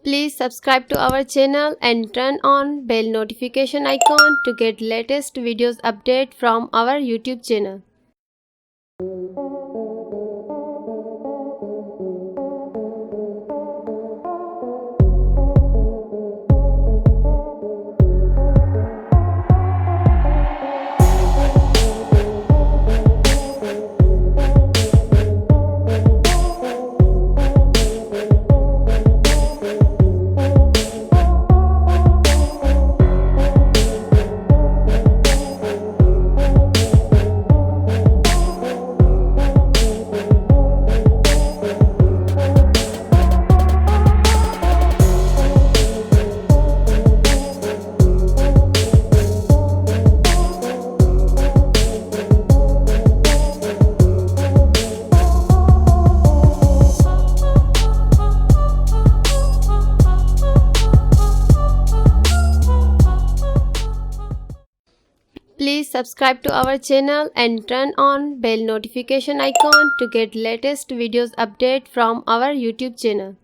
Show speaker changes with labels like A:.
A: Please subscribe to our channel and turn on bell notification icon to get latest videos update from our YouTube channel. Please subscribe to our channel and turn on bell notification icon to get latest videos update from our YouTube channel.